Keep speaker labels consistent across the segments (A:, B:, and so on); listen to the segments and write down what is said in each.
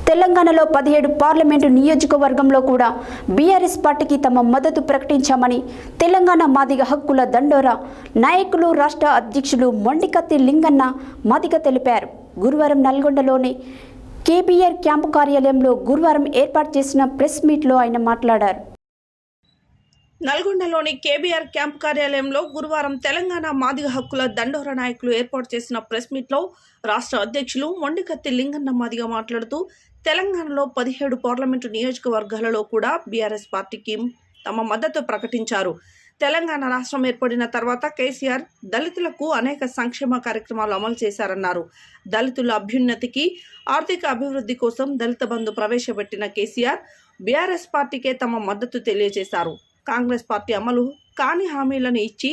A: తెలంగాణలో 17 పార్లమెంటు నియోజకవర్గంలో కూడా బీఆర్ఎస్ పార్టీకి తమ మద్దతు ప్రకటించామని తెలంగాణ మాదిగ హక్కుల దండోరా నాయకులు రాష్ట్ర అధ్యక్షులు మొండికత్తి లింగన్న మాదిగ తెలిపారు. గురువారం నల్గొండలోని కేబీఆర్ క్యాంపు కార్యాలయంలో గురువారం ఏర్పాటు చేసిన ప్రెస్ మీట్లో ఆయన మాట్లాడారు.
B: నల్గొండలోని కేబీఆర్ క్యాంప్ కార్యాలయంలో గురువారం తెలంగాణ మాదిగ హక్కుల దండోరా నాయకులు ఏర్పాటు చేసిన ప్రెస్ మీట్లో రాష్ట్ర అధ్యక్షులు మొండికత్తి లింగన్న మాదిగ మాట్లాడుతూ తెలంగాణలో 17 పార్లమెంటు నియోజకవర్గాలలో కూడా బీఆర్ఎస్ పార్టీకి తమ మద్దతు ప్రకటించారు. తెలంగాణ రాష్ట్రం ఏర్పడిన తర్వాత కేసీఆర్ దళితులకు అనేక సంక్షేమ కార్యక్రమాలు అమలు చేశారన్నారు. దళితుల అభ్యున్నతికి, ఆర్థిక అభివృద్ధి కోసం దళిత బంధు ప్రవేశపెట్టిన కేసీఆర్ బీఆర్ఎస్ పార్టీకే తమ మద్దతు తెలియజేశారు. కాంగ్రెస్ పార్టీ అమలు కాని హామీలను ఇచ్చి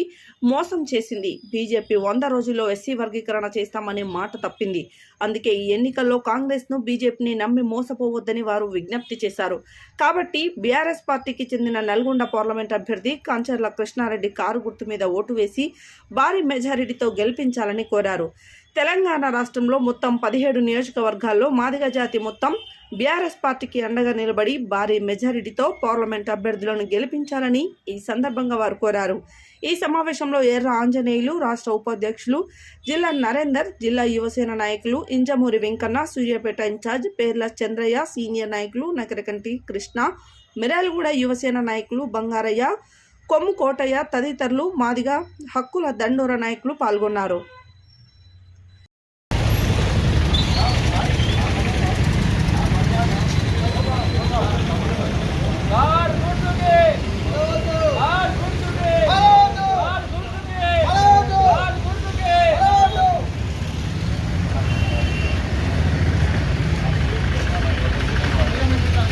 B: మోసం చేసింది. బీజేపీ 100 రోజుల్లో ఎస్సీ వర్గీకరణ చేస్తామనే మాట తప్పింది. అందుకే ఈ ఎన్నికల్లో కాంగ్రెస్ను, బీజేపీని నమ్మి మోసపోవద్దని వారు విజ్ఞప్తి చేశారు. కాబట్టి బీఆర్ఎస్ పార్టీకి చెందిన నల్గొండ పార్లమెంట్ అభ్యర్థి కంచర్ల కృష్ణారెడ్డి కారు గుర్తు మీద ఓటు వేసి భారీ మెజారిటీతో గెలిపించాలని కోరారు. తెలంగాణ రాష్ట్రంలో మొత్తం 17 నియోజకవర్గాల్లో మాదిగ జాతి మొత్తం బీఆర్ఎస్ పార్టీకి అండగా నిలబడి భారీ మెజారిటీతో పార్లమెంట్ అభ్యర్థులను గెలిపించాలని ఈ సందర్భంగా వారు కోరారు. ఈ సమావేశంలో ఎర్ర ఆంజనేయులు, రాష్ట్ర ఉపాధ్యక్షులు జిల్లా నరేందర్, జిల్లా యువసేన నాయకులు ఇంజమూరి వెంకన్న, సూర్యాపేట ఇన్ఛార్జ్ పేర్ల చంద్రయ్య, సీనియర్ నాయకులు నకరకంటి కృష్ణ, మిర్యాలగూడ యువసేన నాయకులు బంగారయ్య, కొమ్ము కోటయ్య తదితరులు మాదిగ హక్కుల దండోరా నాయకులు పాల్గొన్నారు.